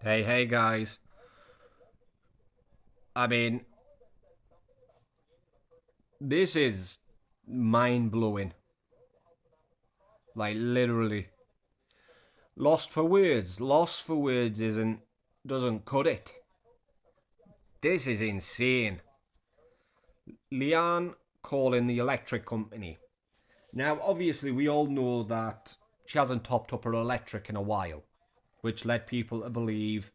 Hey guys. I mean, this is mind blowing. Like, literally. Lost for words. Lost for words doesn't cut it. This is insane. Leanne calling the electric company. Now, obviously, we all know that she hasn't topped up her electric in a while, which led people to believe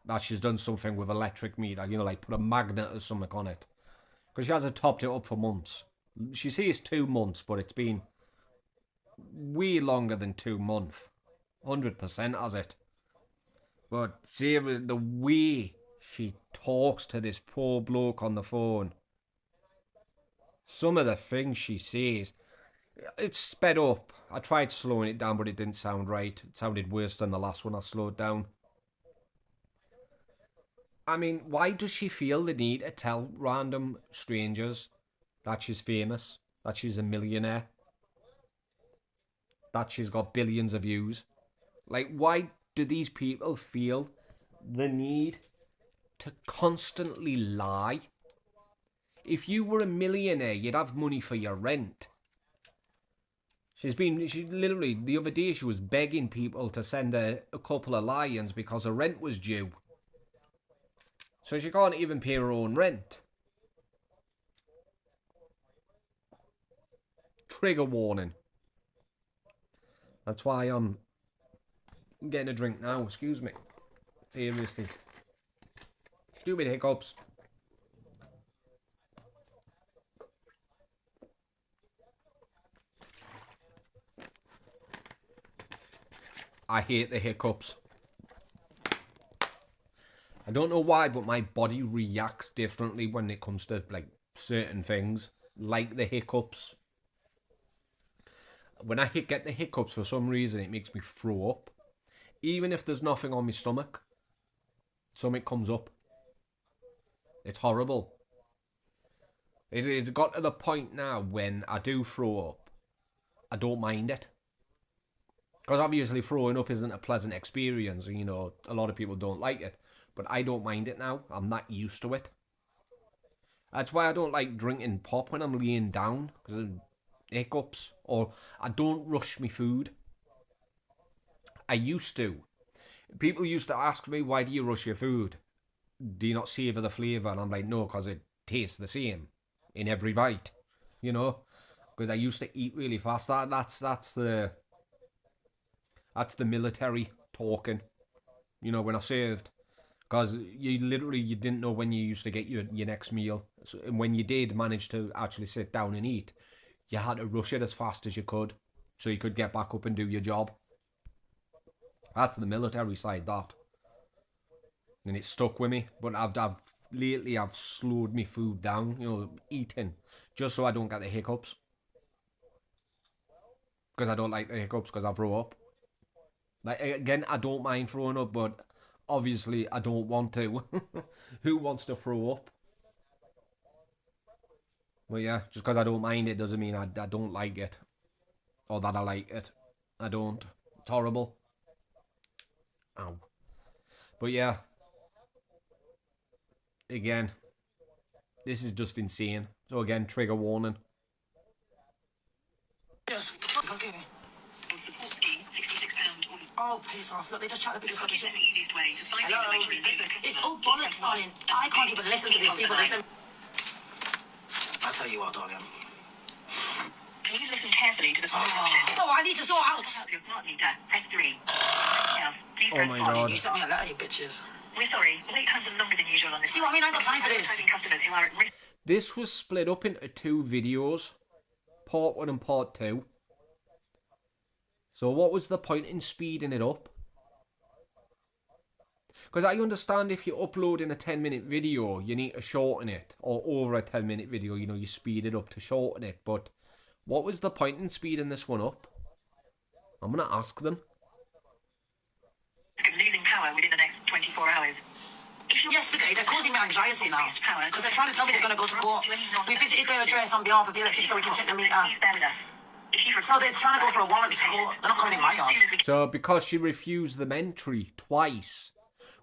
that she's done something with electric meter, like put a magnet or something on it. Because she hasn't topped it up for months. She says 2 months, but it's been way longer than 2 months. 100% has it. But see the way she talks to this poor bloke on the phone. Some of the things she says. It's sped up. I tried slowing it down, but it didn't sound right. It sounded worse than the last one I slowed down. I mean, why does she feel the need to tell random strangers that she's famous, that she's a millionaire, that she's got billions of views? Like, why do these people feel the need to constantly lie? If you were a millionaire, you'd have money for your rent. She literally, the other day, she was begging people to send her a couple of lions because her rent was due. So she can't even pay her own rent. Trigger warning. That's why I'm getting a drink now, excuse me. Seriously. Stupid hiccups. I hate the hiccups. I don't know why, but my body reacts differently when it comes to certain things, like the hiccups. When I get the hiccups, for some reason, it makes me throw up. Even if there's nothing on my stomach, something comes up. It's horrible. It's got to the point now when I do throw up, I don't mind it. Because obviously throwing up isn't a pleasant experience. A lot of people don't like it. But I don't mind it now. I'm not used to it. That's why I don't like drinking pop when I'm laying down. Because of hiccups. Or I don't rush my food. I used to. People used to ask me, why do you rush your food? Do you not savour the flavour? And I'm like, no, because it tastes the same in every bite. Because I used to eat really fast. That's the military talking. When I served. Because you didn't know when you used to get your next meal. So, and when you did manage to actually sit down and eat, you had to rush it as fast as you could so you could get back up and do your job. That's the military side, that. And it stuck with me. But lately I've slowed my food down, eating, just so I don't get the hiccups. Because I don't like the hiccups because I throw up. Again, I don't mind throwing up, but obviously I don't want to. Who wants to throw up? Well, yeah, just because I don't mind it doesn't mean I don't like it. Or that I like it. I don't. It's horrible. Ow. But yeah. Again. This is just insane. So again, trigger warning. Yes, okay. Oh, piss off. Look, they just chat the biggest audition. Hello? It's all bollocks, darling. I can't even listen to these people. I'll tell you what, darling. Please listen carefully to the following options. Oh, I need to sort out. Help your smart meter. Press 3. Please Oh press my 4. god. You sent me a letter, you bitches. We're sorry. Wait times are longer than usual on this. See what I mean? I ain't got time for this. Customers who are at risk. This was split up into 2 videos. Part 1 and Part 2. So what was the point in speeding it up? Because I understand if you're uploading a 10-minute video, you need to shorten it. Or over a 10-minute video, you speed it up to shorten it. But what was the point in speeding this one up? I'm going to ask them. Losing power within the next 24 hours. Yesterday, they're causing me anxiety now. Because they're trying to tell me they're going to go to court. We visited their address on behalf of the electric so we can check the meter. So they're trying to go for a warrant to court. They're not coming in my yard. So because she refused them entry twice,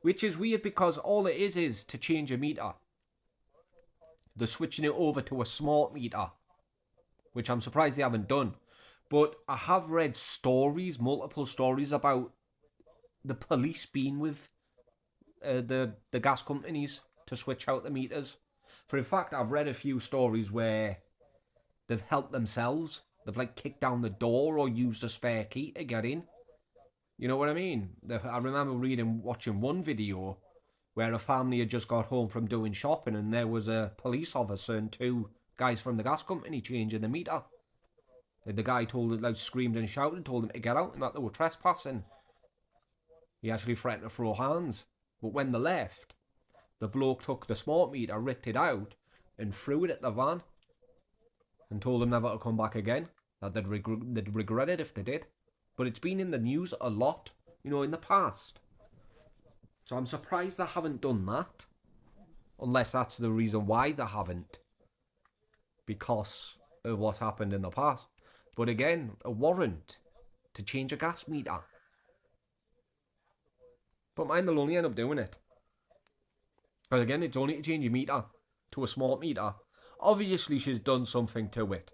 Which is weird because all it is to change a meter. They're switching it over to a smart meter, which I'm surprised they haven't done. But I have read stories, multiple stories about the police being with the gas companies to switch out the meters. For in fact, I've read a few stories where they've helped themselves. They've like kicked down the door or used a spare key to get in. You know what I mean? I remember watching one video where a family had just got home from doing shopping and there was a police officer and two guys from the gas company changing the meter. The guy screamed and shouted, told them to get out and that they were trespassing. He actually threatened to throw hands. But when they left, the bloke took the smart meter, ripped it out and threw it at the van and told them never to come back again. That they'd regret it if they did. But it's been in the news a lot, in the past. So I'm surprised they haven't done that. Unless that's the reason why they haven't. Because of what happened in the past. But again, a warrant to change a gas meter. But mine, they'll only end up doing it. Because again, it's only to change your meter to a smart meter. Obviously, she's done something to it.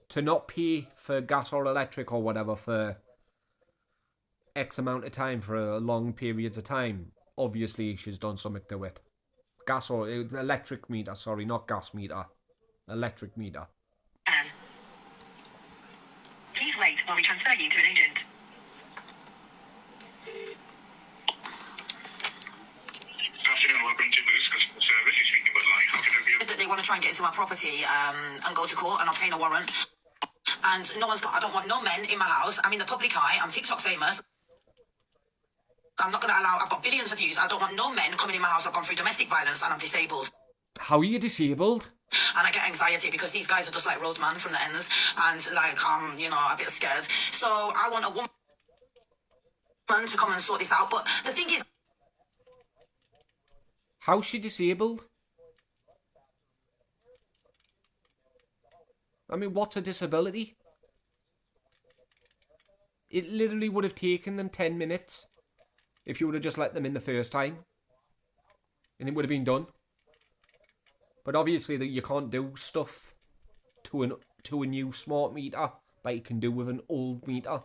To not pay for gas or electric or whatever for X amount of time, for long periods of time. Obviously, she's done something to it. Gas or electric meter, sorry, not gas meter. Electric meter. Please wait while we transfer you to an agent. Good afternoon, welcome to Boost Customer Service. You're speaking with Mike. How can I help you? That they want to try and get into my property and go to court and obtain a warrant. And I don't want no men in my house. I'm in the public eye. I'm TikTok famous. I'm not going to allow, I've got billions of views. I don't want no men coming in my house. I've gone through domestic violence and I'm disabled. How are you disabled? And I get anxiety because these guys are just like roadman from the ends. And like, I'm, a bit scared. So I want a woman to come and sort this out. But the thing is... How's she disabled? I mean, what's a disability? It literally would have taken them 10 minutes if you would have just let them in the first time. And it would have been done. But obviously that you can't do stuff to a new smart meter like you can do with an old meter.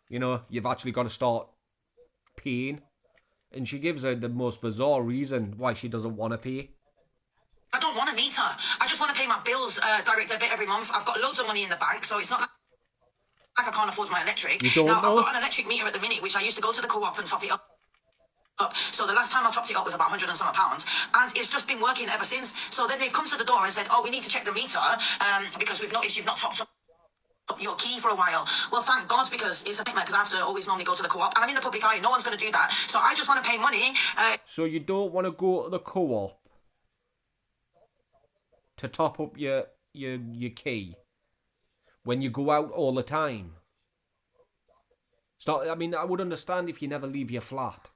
You've actually got to start paying. And she gives her the most bizarre reason why she doesn't want to pay. I don't want a meter. I just want to pay my bills direct debit every month. I've got loads of money in the bank, so it's not like I can't afford my electric. You don't now, know? I've got an electric meter at the minute, which I used to go to the co-op and top it up. So the last time I topped it up was about £100 and some pounds, and it's just been working ever since. So then they've come to the door and said, oh, we need to check the meter because we've noticed you've not topped up your key for a while. Well, thank God, because it's a nightmare because I have to always normally go to the co-op and I'm in the public eye. No one's going to do that. So I just want to pay money. So you don't want to go to the co-op to top up your key when you go out all the time? It's not, I mean, I would understand if you never leave your flat.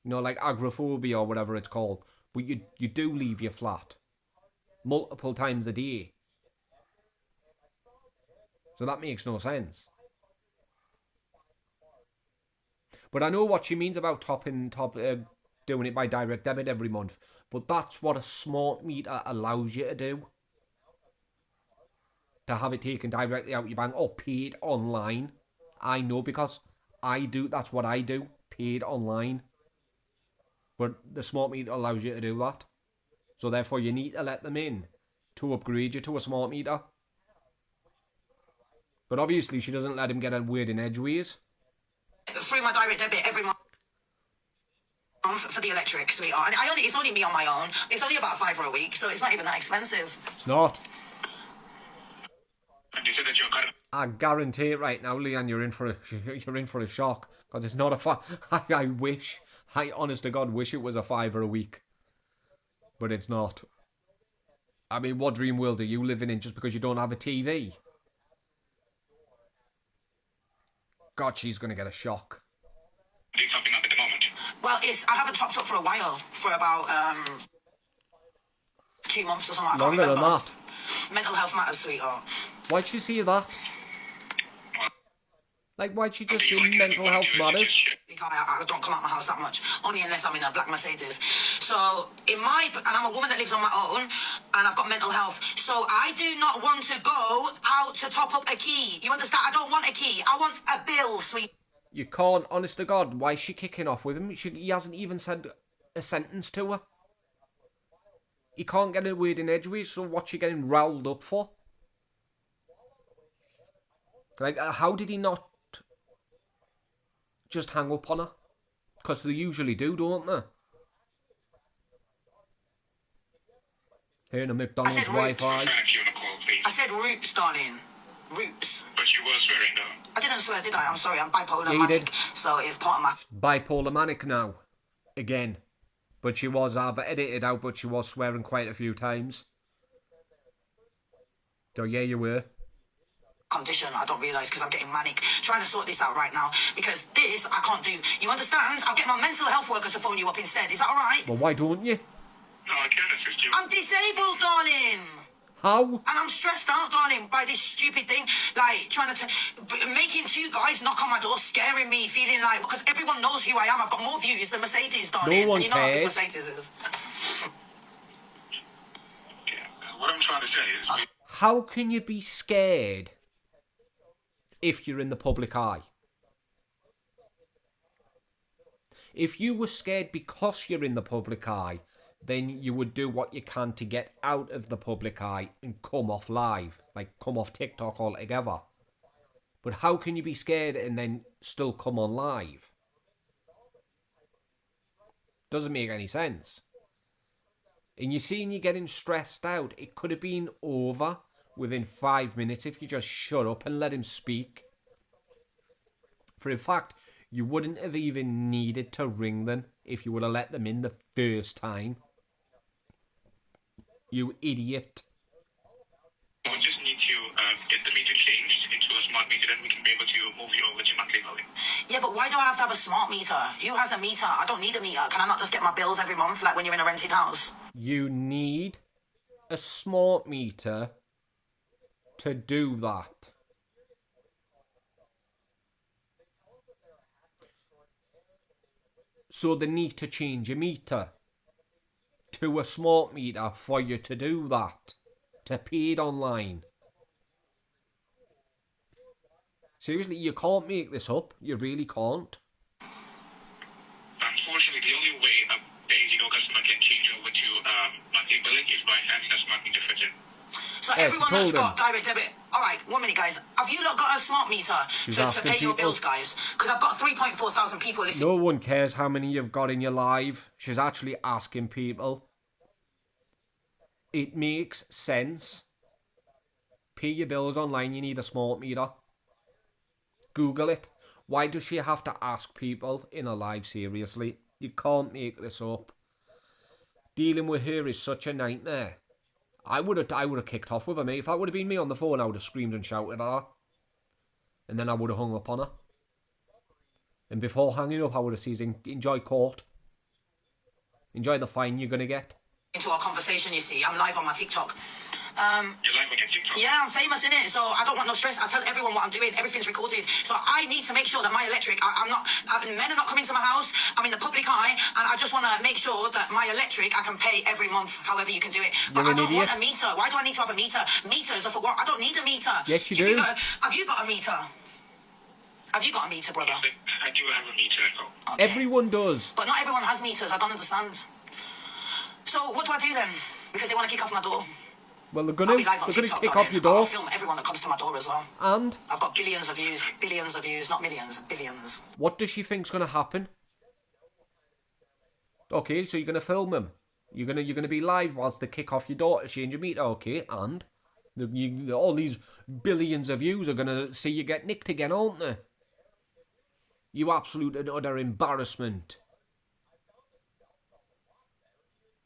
Like agoraphobia or whatever it's called. But you do leave your flat multiple times a day. So that makes no sense. But I know what she means about doing it by direct debit every month. But that's what a smart meter allows you to do. To have it taken directly out your bank or paid online. I know because I do. That's what I do. Paid online. But the smart meter allows you to do that. So therefore you need to let them in to upgrade you to a smart meter. But obviously she doesn't let him get a word in edgeways. Through my direct debit every month for the electric, sweetheart. And it's only me on my own. It's only about £5 a week, so it's not even that expensive. It's not. And you said that you're kind of... I guarantee it right now, Leanne, you're in for a shock. Because it's not I wish, I honest to God wish it was a £5 a week. But it's not. I mean, what dream world are you living in just because you don't have a TV? God, she's going to get a shock. doing something up at the moment. Well, I haven't topped up for a while, for about 2 months or something. I can't Longer than remember. that. Mental health matters, sweetheart. Why'd she say that? Like, why'd she just say mental health matters? I don't come out my house that much, only unless I'm in a black Mercedes. So, and I'm a woman that lives on my own, and I've got mental health. So I do not want to go out to top up a key. You understand? I don't want a key. I want a bill, sweet. You can't, honest to God, why is she kicking off with him? He hasn't even said a sentence to her. He can't get a word in edgeways, so what's she getting riled up for? Like, how did he not just hang up on her? Because they usually do, don't they? Here in a McDonald's Wi-Fi. I said roots, darling. Roots. But you were swearing though. I didn't swear, did I? I'm sorry, I'm bipolar Yeah, you manic, did. so it's part of my... Bipolar manic now. Again. But she was, I've edited out, but she was swearing quite a few times. So yeah, you were. Condition, I don't realise, because I'm getting manic. Trying to sort this out right now, because this I can't do. You understand? I'll get my mental health worker to phone you up instead. Is that alright? Well, why don't you? No, I can assist you. I'm disabled, darling. How? And I'm stressed out, darling, by this stupid thing. Like, trying to... making two guys knock on my door, scaring me, feeling like... Because everyone knows who I am. I've got more views than Mercedes, darling. No one and you know how big cares. Mercedes is. Yeah. What I'm trying to say is... How can you be scared if you're in the public eye? If you were scared because you're in the public eye, then you would do what you can to get out of the public eye and come off live, like come off TikTok altogether. But how can you be scared and then still come on live? Doesn't make any sense. And you're seeing you getting stressed out. It could have been over within 5 minutes if you just shut up and let him speak. For in fact, you wouldn't have even needed to ring them if you would have let them in the first time. You idiot. We just need to get the meter changed into a smart meter, then we can be able to move you over to monthly billing. Yeah, but why do I have to have a smart meter? Who has a meter? I don't need a meter. Can I not just get my bills every month, like when you're in a rented house? You need a smart meter to do that. So they need to change your meter to a smart meter for you to do that. To pay it online. Seriously, you can't make this up. You really can't. Unfortunately, the only way a pay-as-you-go customer can change over to monthly billing is by having a smart meter fitted. So Yes, everyone told that's them. got direct debit. All right, 1 minute, guys. Have you not got a smart meter to asking pay your people. bills, guys? Because I've got 3.4 thousand people listening. No one cares how many you've got in your live. She's actually asking people. It makes sense. Pay your bills online, you need a smart meter. Google it. Why does she have to ask people in a live? Seriously? You can't make this up. Dealing with her is such a nightmare. I would have kicked off with her, mate. If that would have been me on the phone, I would have screamed and shouted at her. And then I would have hung up on her. And before hanging up, I would have said, enjoy court. Enjoy the fine you're going to get. Into our conversation, you see. I'm live on my TikTok. You're live on your TikTok? Yeah, I'm famous in it, so I don't want no stress. I tell everyone what I'm doing. Everything's recorded. So I need to make sure that my electric, men are not coming to my house. I'm in the public eye, and I just want to make sure that my electric, I can pay every month, however you can do it. But You're I an don't idiot. want a meter. Why do I need to have a meter? Meters are for what? I don't need a meter. Yes, you If do. have you got a meter? Have you got a meter, brother? I do have a meter at home. Okay. Everyone does. But not everyone has meters. I don't understand. So what do I do then? Because they want to kick off my door. Well, they're I'll going be live on to TikTok, kick darling. off your door. I'll film everyone that comes to my door as well. And I've got billions of views, not millions, billions. what does she think's going to happen? Okay, so you're going to film them. You're gonna be live whilst they kick off your door to change your meter. Okay, and all these billions of views are going to see you get nicked again, aren't they? You absolute and utter embarrassment.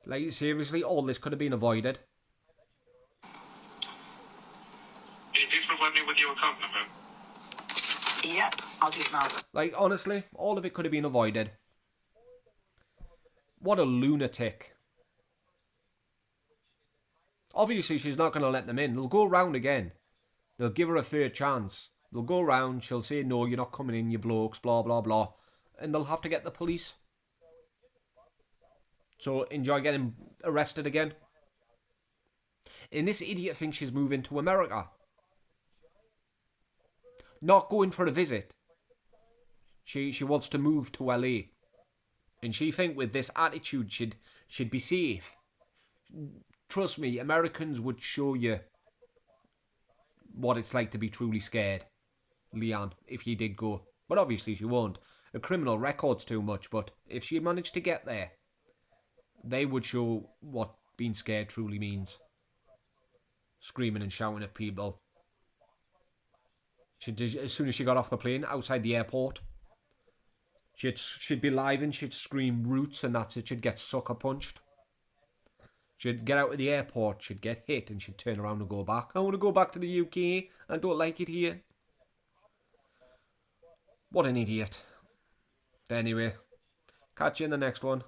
Like, seriously, all this could have been avoided. Can you please provide me with your account number? Yep, I'll do it now. Like, honestly, all of it could have been avoided. What a lunatic. Obviously, she's not going to let them in. They'll go round again. They'll give her a fair chance. They'll go around, she'll say, no, you're not coming in, you blokes, blah, blah, blah. And they'll have to get the police. So enjoy getting arrested again. And this idiot thinks she's moving to America. Not going for a visit. She wants to move to LA. And she think with this attitude she'd be safe. Trust me, Americans would show you what it's like to be truly scared, Leanne, if you did go. But obviously she won't. A criminal record's too much, but if she managed to get there, they would show what being scared truly means. Screaming and shouting at people. As soon as she got off the plane, outside the airport, she'd be live and she'd scream roots and that's it. She'd get sucker punched. She'd get out of the airport, she'd get hit and she'd turn around and go back. I want to go back to the UK. I don't like it here. What an idiot. Anyway, catch you in the next one.